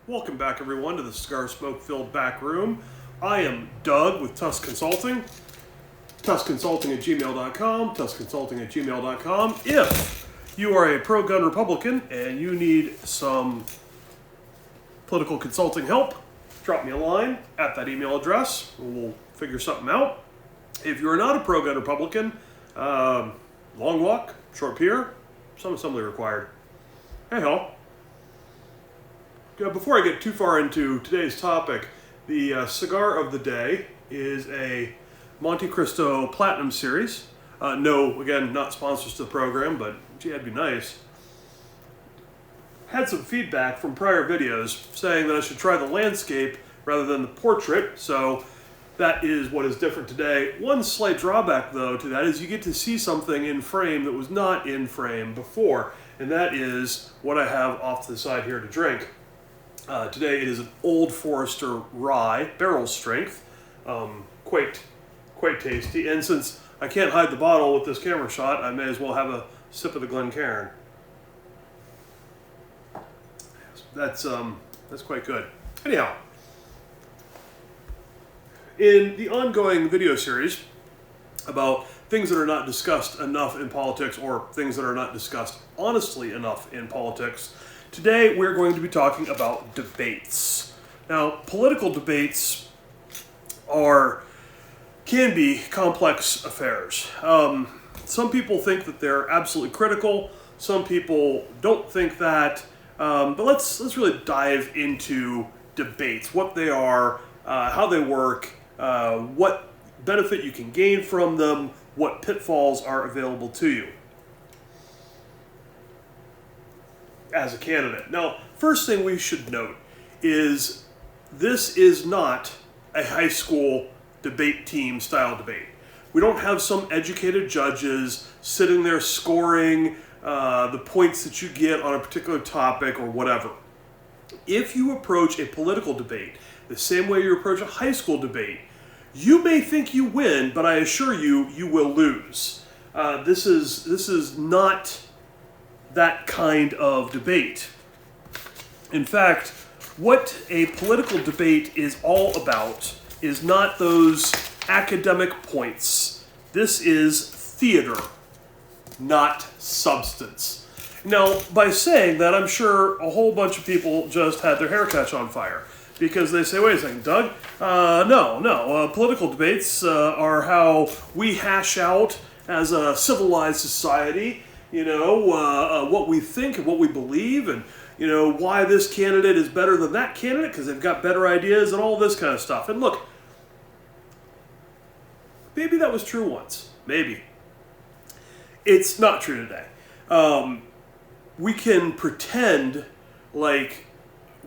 Welcome back, everyone, to the cigar smoke-filled back room. I am Doug with Tusk Consulting. TuskConsulting@gmail.com. TuskConsulting@gmail.com. If you are a pro-gun Republican and you need some political consulting help, drop me a line at that email address. We'll figure something out. If you're not a pro-gun Republican, long walk, short pier, some assembly required. Hey ho. Before I get too far into today's topic, the cigar of the day is a Monte Cristo Platinum Series. No, again, not sponsors to the program, but gee, that'd be nice. Had some feedback from prior videos saying that I should try the landscape rather than the portrait, so that is what is different today. One slight drawback, though, to that is you get to see something in frame that was not in frame before, and that is what I have off to the side here to drink. Today it is an Old Forester Rye, barrel strength, quite tasty. And since I can't hide the bottle with this camera shot, I may as well have a sip of the Glencairn. That's quite good. Anyhow, in the ongoing video series about things that are not discussed enough in politics or things that are not discussed honestly enough in politics, today we're going to be talking about debates. Now, political debates can be complex affairs. Some people think that they're absolutely critical. Some people don't think that. But let's really dive into debates, what they are, how they work, what benefit you can gain from them, what pitfalls are available to you as a candidate. Now, first thing we should note is this is not a high school debate team style debate. We don't have some educated judges sitting there scoring the points that you get on a particular topic or whatever. If you approach a political debate the same way you approach a high school debate, you may think you win, but I assure you, you will lose. This is not that kind of debate. In fact, what a political debate is all about is not those academic points. This is theater, not substance. Now, by saying that, I'm sure a whole bunch of people just had their hair catch on fire. Because they say, wait a second, Doug, no. Political debates are how we hash out as a civilized society, what we think and what we believe, and, why this candidate is better than that candidate because they've got better ideas and all this kind of stuff. And look, maybe that was true once. Maybe. It's not true today. We can pretend like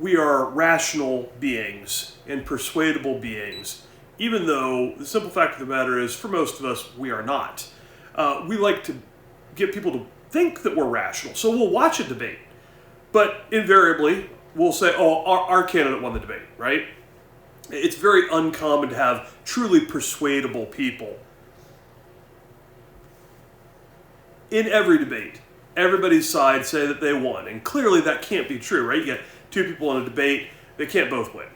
we are rational beings and persuadable beings, even though the simple fact of the matter is, for most of us, we are not. We like to get people to think that we're rational, so we'll watch a debate, but invariably, we'll say, oh, our candidate won the debate, right? It's very uncommon to have truly persuadable people. In every debate, everybody's side say that they won, and clearly that can't be true, right? You get two people in a debate, they can't both win.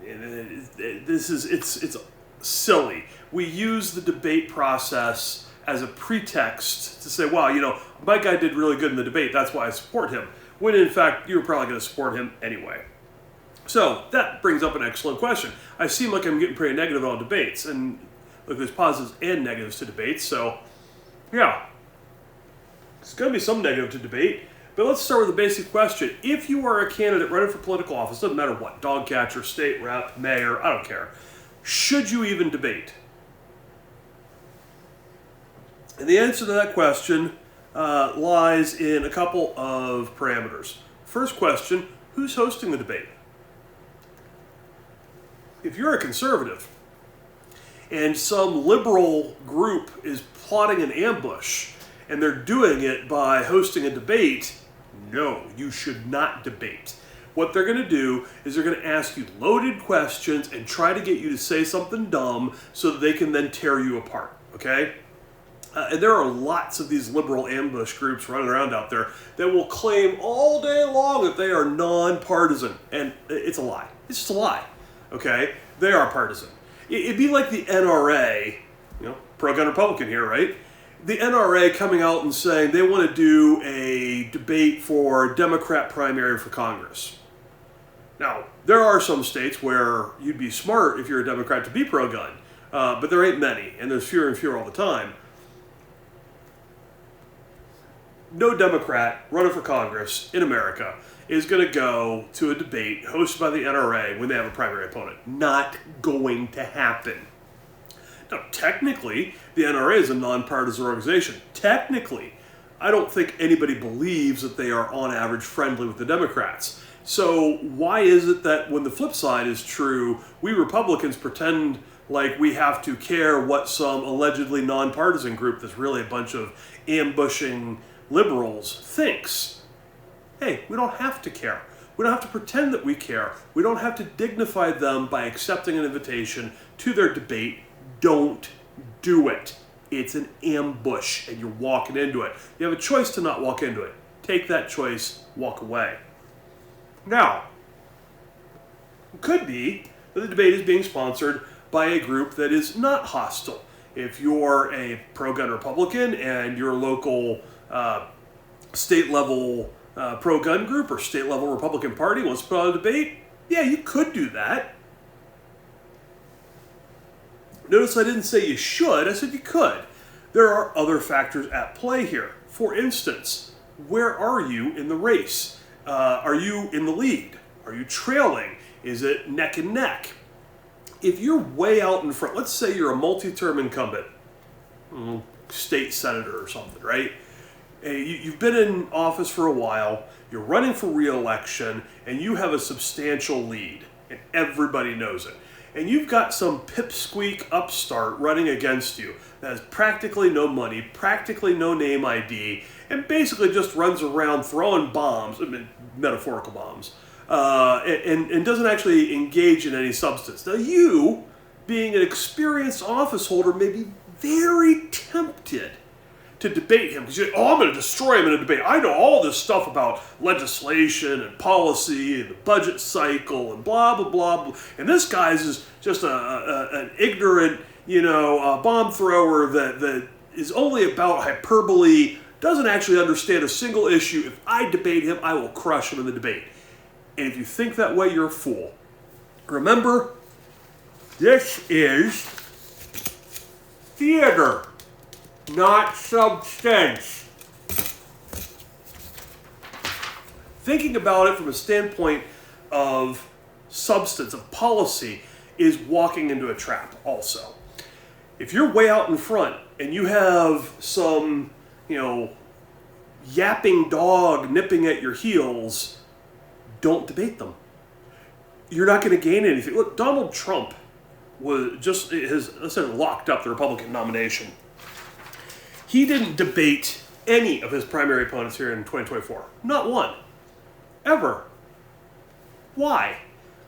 It's silly. We use the debate process as a pretext to say, wow, my guy did really good in the debate, that's why I support him. When in fact, you're probably going to support him anyway. So that brings up an excellent question. I seem like I'm getting pretty negative on debates, and look, there's positives and negatives to debates, so yeah. There's going to be some negative to debate, but let's start with the basic question. If you are a candidate running for political office, doesn't matter what, dog catcher, state rep, mayor, I don't care, should you even debate? And the answer to that question lies in a couple of parameters. First question, who's hosting the debate? If you're a conservative and some liberal group is plotting an ambush and they're doing it by hosting a debate, no, you should not debate. What they're going to do is they're going to ask you loaded questions and try to get you to say something dumb so that they can then tear you apart, okay? And there are lots of these liberal ambush groups running around out there that will claim all day long that they are nonpartisan. And it's a lie. It's just a lie. Okay? They are partisan. It'd be like the NRA, pro-gun Republican here, right? The NRA coming out and saying they want to do a debate for Democrat primary for Congress. Now, there are some states where you'd be smart if you're a Democrat to be pro-gun, but there ain't many, and there's fewer and fewer all the time. No Democrat running for Congress in America is going to go to a debate hosted by the NRA when they have a primary opponent. Not going to happen. Now, technically, the NRA is a nonpartisan organization. Technically, I don't think anybody believes that they are on average friendly with the Democrats. So why is it that when the flip side is true, we Republicans pretend like we have to care what some allegedly nonpartisan group that's really a bunch of ambushing liberals thinks? Hey, we don't have to care. We don't have to pretend that we care. We don't have to dignify them by accepting an invitation to their debate. Don't do it. It's an ambush, and you're walking into it. You have a choice to not walk into it. Take that choice, walk away. Now, it could be that the debate is being sponsored by a group that is not hostile. If you're a pro-gun Republican and your local state-level pro-gun group or state-level Republican Party wants to put on a debate, yeah, you could do that. Notice I didn't say you should, I said you could. There are other factors at play here. For instance, where are you in the race? Are you in the lead? Are you trailing? Is it neck and neck? If you're way out in front, let's say you're a multi-term incumbent, state senator or something, right? You've been in office for a while, you're running for re-election, and you have a substantial lead, and everybody knows it. And you've got some pipsqueak upstart running against you that has practically no money, practically no name ID, and basically just runs around throwing bombs, metaphorical bombs, and doesn't actually engage in any substance. Now you, being an experienced office holder, may be very tempted to debate him because I'm going to destroy him in a debate. I know all this stuff about legislation and policy and the budget cycle and blah, blah, blah, blah. And this guy's is just an ignorant, bomb thrower that is only about hyperbole, doesn't actually understand a single issue. If I debate him, I will crush him in the debate. And if you think that way, you're a fool. Remember, this is theater, not substance. Thinking about it from a standpoint of substance, of policy, is walking into a trap also. If you're way out in front and you have some, yapping dog nipping at your heels, don't debate them. You're not going to gain anything. Look, Donald Trump has locked up the Republican nomination. He didn't debate any of his primary opponents here in 2024. Not one. Ever. Why?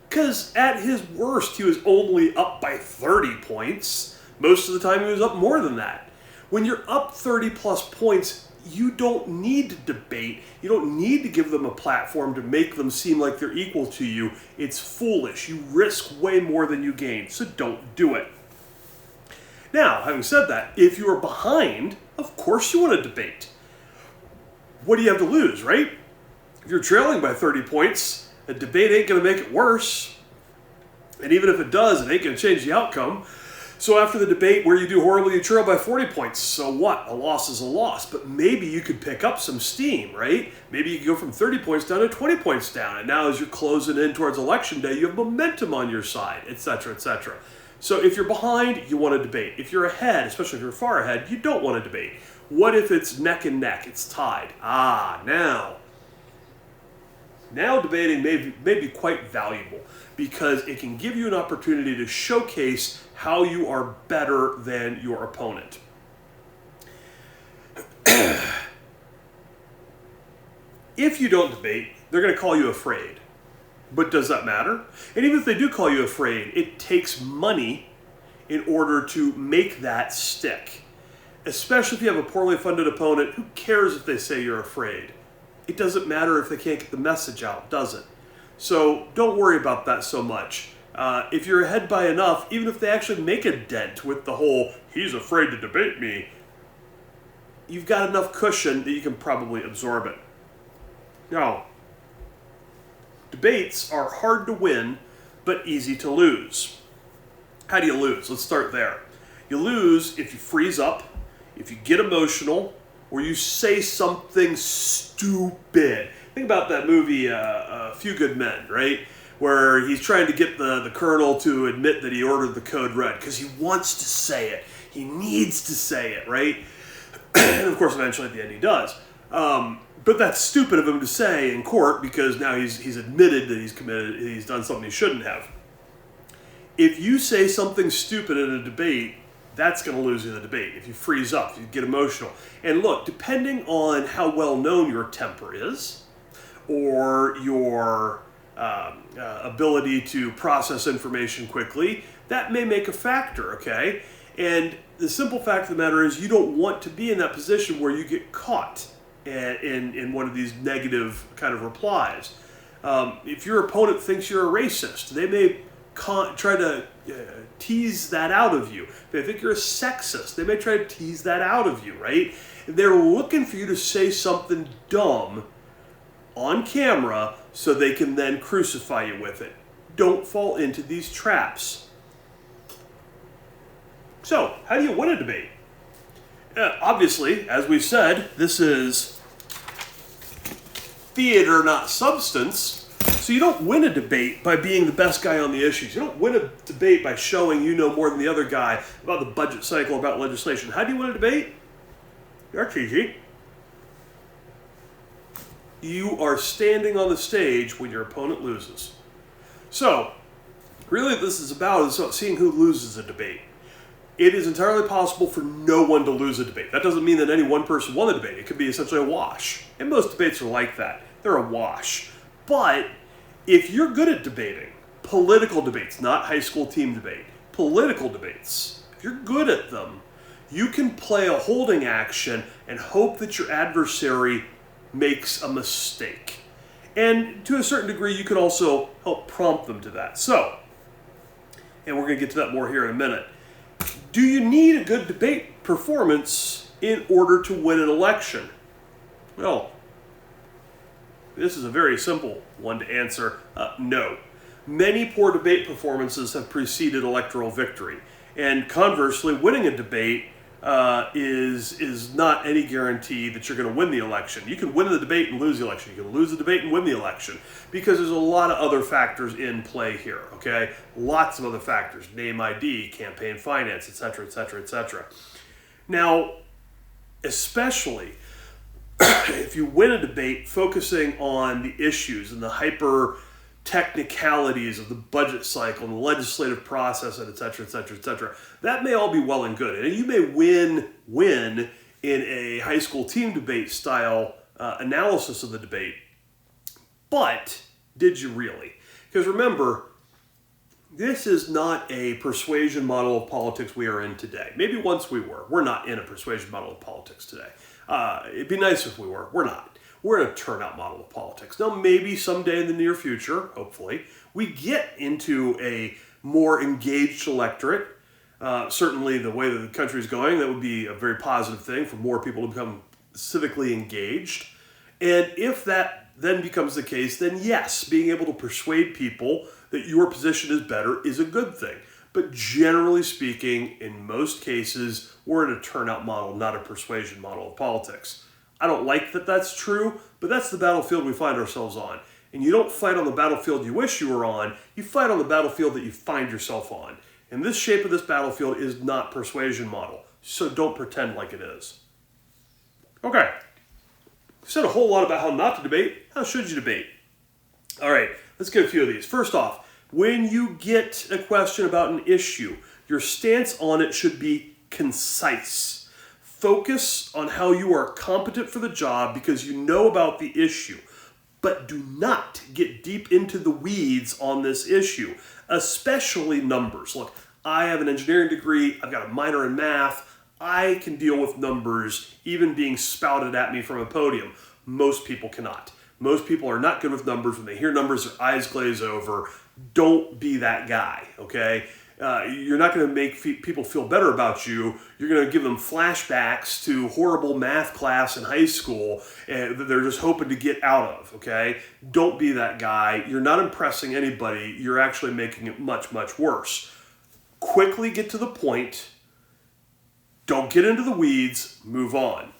Because at his worst, he was only up by 30 points. Most of the time, he was up more than that. When you're up 30 plus points, you don't need to debate. You don't need to give them a platform to make them seem like they're equal to you. It's foolish. You risk way more than you gain, so don't do it. Now, having said that, if you are behind, of course you want to debate. What do you have to lose, right? If you're trailing by 30 points, a debate ain't going to make it worse. And even if it does, it ain't going to change the outcome. So after the debate where you do horribly, you trail by 40 points. So what? A loss is a loss. But maybe you could pick up some steam, right? Maybe you could go from 30 points down to 20 points down. And now as you're closing in towards election day, you have momentum on your side, etc., etc. So if you're behind, you want to debate. If you're ahead, especially if you're far ahead, you don't want to debate. What if it's neck and neck? It's tied. Now debating may be quite valuable because it can give you an opportunity to showcase how you are better than your opponent. If you don't debate, they're going to call you afraid. But does that matter? And even if they do call you afraid, it takes money in order to make that stick. especially if you have a poorly funded opponent. Who cares if they say you're afraid? It doesn't matter if they can't get the message out, does it? So don't worry about that so much. If you're ahead by enough, even if they actually make a dent with the whole, he's afraid to debate me, you've got enough cushion that you can probably absorb it. Now, debates are hard to win, but easy to lose. How do you lose? Let's start there. You lose if you freeze up, if you get emotional, or you say something stupid. Think about that movie, A Few Good Men, right? Where he's trying to get the colonel to admit that he ordered the code red because he wants to say it. He needs to say it, right? And of course, eventually at the end he does. But that's stupid of him to say in court because now he's admitted that he's done something he shouldn't have. If you say something stupid in a debate, that's going to lose you the debate. If you freeze up, if you get emotional. And look, depending on how well known your temper is, or your ability to process information quickly, that may make a factor, okay? And the simple fact of the matter is you don't want to be in that position where you get caught in one of these negative kind of replies. If your opponent thinks you're a racist, they may try to tease that out of you. If they think you're a sexist, they may try to tease that out of you, right? They're looking for you to say something dumb on camera so they can then crucify you with it. Don't fall into these traps. So, how do you win a debate? Obviously, as we said, this is theater, not substance. So you don't win a debate by being the best guy on the issues. You don't win a debate by showing you know more than the other guy about the budget cycle, about legislation. How do you win a debate? That's easy. You are standing on the stage when your opponent loses. So, really what this is about seeing who loses a debate. It is entirely possible for no one to lose a debate. That doesn't mean that any one person won the debate. It could be essentially a wash. And most debates are like that. They're a wash. But if you're good at debating, political debates, not high school team debate, political debates, if you're good at them, you can play a holding action and hope that your adversary makes a mistake. And to a certain degree, you can also help prompt them to that. So, and we're going to get to that more here in a minute. Do you need a good debate performance in order to win an election? Well, this is a very simple one to answer. No. Many poor debate performances have preceded electoral victory. And conversely, winning a debate is not any guarantee that you're going to win the election. You can win the debate and lose the election. You can lose the debate and win the election because there's a lot of other factors in play here, okay? Lots of other factors, name ID, campaign finance, etc., etc., etc. Now, especially if you win a debate focusing on the issues and the hyper technicalities of the budget cycle and the legislative process, and et cetera, et cetera, et cetera. That may all be well and good. And you may win in a high school team debate style analysis of the debate. But did you really? Because remember, this is not a persuasion model of politics we are in today. Maybe once we were. We're not in a persuasion model of politics today. It'd be nice if we were. We're not. We're in a turnout model of politics. Now, maybe someday in the near future, hopefully, we get into a more engaged electorate. Certainly, the way that the country is going, that would be a very positive thing for more people to become civically engaged. And if that then becomes the case, then yes, being able to persuade people that your position is better is a good thing. But generally speaking, in most cases, we're in a turnout model, not a persuasion model of politics. I don't like that that's true, but that's the battlefield we find ourselves on. And you don't fight on the battlefield you wish you were on, you fight on the battlefield that you find yourself on. And this shape of this battlefield is not persuasion model, so don't pretend like it is. Okay, we've said a whole lot about how not to debate. How should you debate? All right, let's get a few of these. First off, when you get a question about an issue, your stance on it should be concise. Focus on how you are competent for the job because you know about the issue. But do not get deep into the weeds on this issue, especially numbers. Look, I have an engineering degree. I've got a minor in math. I can deal with numbers even being spouted at me from a podium. Most people cannot. Most people are not good with numbers. When they hear numbers, their eyes glaze over. Don't be that guy, okay? You're not going to make people feel better about you. You're going to give them flashbacks to horrible math class in high school that they're just hoping to get out of, okay? Don't be that guy. You're not impressing anybody. You're actually making it much, much worse. Quickly get to the point. Don't get into the weeds. Move on.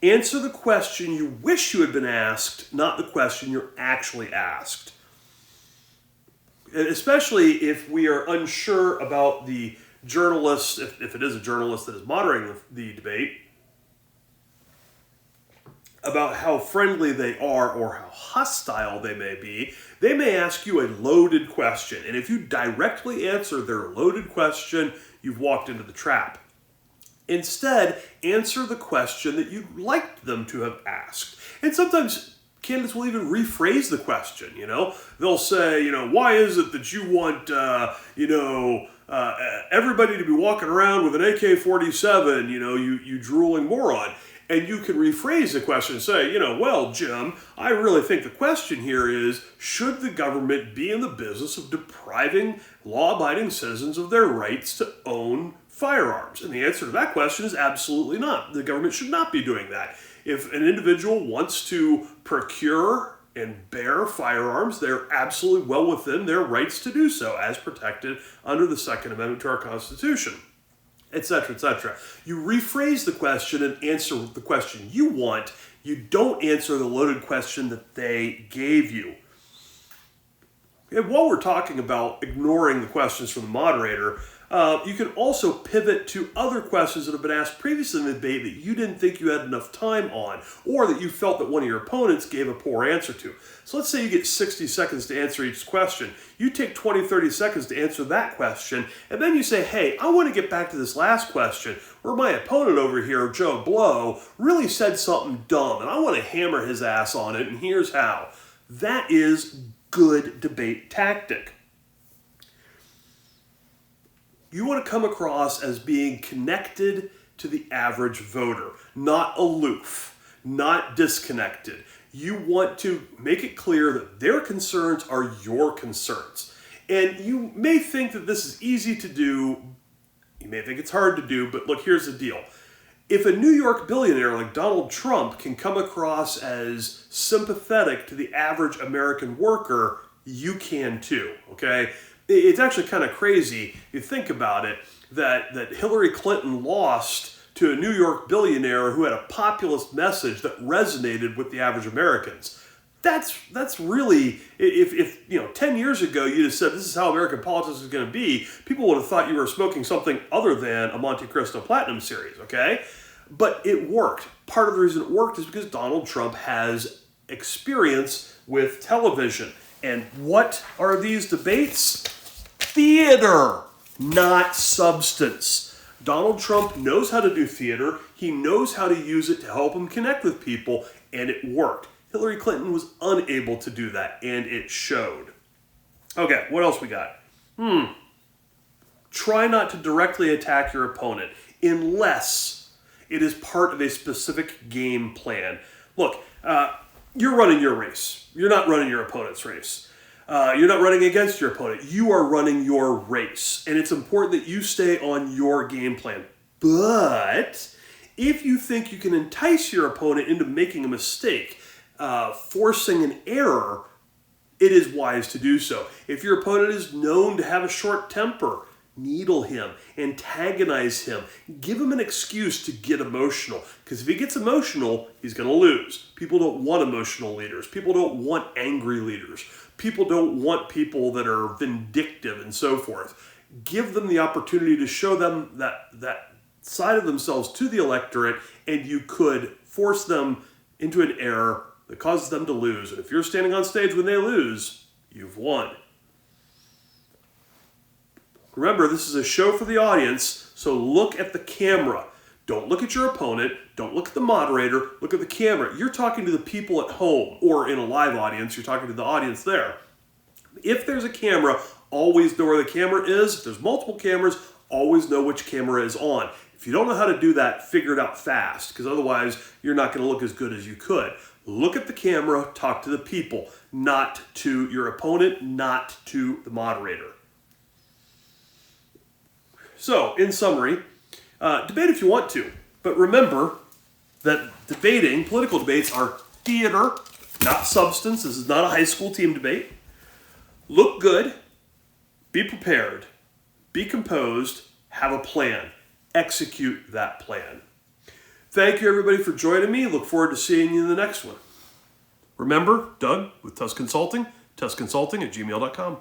Answer the question you wish you had been asked, not the question you're actually asked. Especially if we are unsure about the journalist, if it is a journalist that is moderating the debate, about how friendly they are or how hostile they may ask you a loaded question. And if you directly answer their loaded question, you've walked into the trap. Instead, answer the question that you'd like them to have asked. And sometimes candidates will even rephrase the question, They'll say, why is it that you want, everybody to be walking around with an AK-47, you drooling moron. And you can rephrase the question and say, well, Jim, I really think the question here is, should the government be in the business of depriving law-abiding citizens of their rights to own firearms? And the answer to that question is absolutely not. The government should not be doing that. If an individual wants to procure and bear firearms, they're absolutely well within their rights to do so, as protected under the Second Amendment to our Constitution, etc., etc. You rephrase the question and answer the question you want. You don't answer the loaded question that they gave you. And while we're talking about ignoring the questions from the moderator, you can also pivot to other questions that have been asked previously in the debate that you didn't think you had enough time on, or that you felt that one of your opponents gave a poor answer to. So let's say you get 60 seconds to answer each question. You take 20, 30 seconds to answer that question, and then you say, hey, I want to get back to this last question where my opponent over here, Joe Blow, really said something dumb, and I want to hammer his ass on it, and here's how. That is good debate tactic. You want to come across as being connected to the average voter, not aloof, not disconnected. You want to make it clear that their concerns are your concerns. And you may think that this is easy to do. You may think it's hard to do, but look, here's the deal. If a New York billionaire like Donald Trump can come across as sympathetic to the average American worker, you can too, okay? It's actually kind of crazy, if you think about it, that Hillary Clinton lost to a New York billionaire who had a populist message that resonated with the average Americans. That's really, if 10 years ago you'd have said this is how American politics is going to be, people would have thought you were smoking something other than a Monte Cristo Platinum series, okay? But it worked. Part of the reason it worked is because Donald Trump has experience with television. And what are these debates? Theater, not substance. Donald Trump knows how to do theater. He knows how to use it to help him connect with people, and it worked. Hillary Clinton was unable to do that, and it showed. Okay, what else we got? Try not to directly attack your opponent unless it is part of a specific game plan. Look, you're running your race. You're not running your opponent's race. You're not running against your opponent. You are running your race. And it's important that you stay on your game plan. But if you think you can entice your opponent into making a mistake, forcing an error, it is wise to do so. If your opponent is known to have a short temper, needle him, antagonize him, give him an excuse to get emotional. Because if he gets emotional, he's going to lose. People don't want emotional leaders. People don't want angry leaders. People don't want people that are vindictive and so forth. Give them the opportunity to show them that side of themselves to the electorate, and you could force them into an error that causes them to lose. And if you're standing on stage when they lose, you've won. Remember, this is a show for the audience, so look at the camera. Don't look at your opponent. Don't look at the moderator. Look at the camera. You're talking to the people at home, or in a live audience, you're talking to the audience there. If there's a camera, always know where the camera is. If there's multiple cameras, always know which camera is on. If you don't know how to do that, figure it out fast, because otherwise you're not going to look as good as you could. Look at the camera, talk to the people, not to your opponent, not to the moderator. So, in summary, debate if you want to, but remember that political debates are theater, not substance. This is not a high school team debate. Look good, be prepared, be composed, have a plan, execute that plan. Thank you, everybody, for joining me. Look forward to seeing you in the next one. Remember, Doug with Tusk Consulting, tuskconsulting@gmail.com.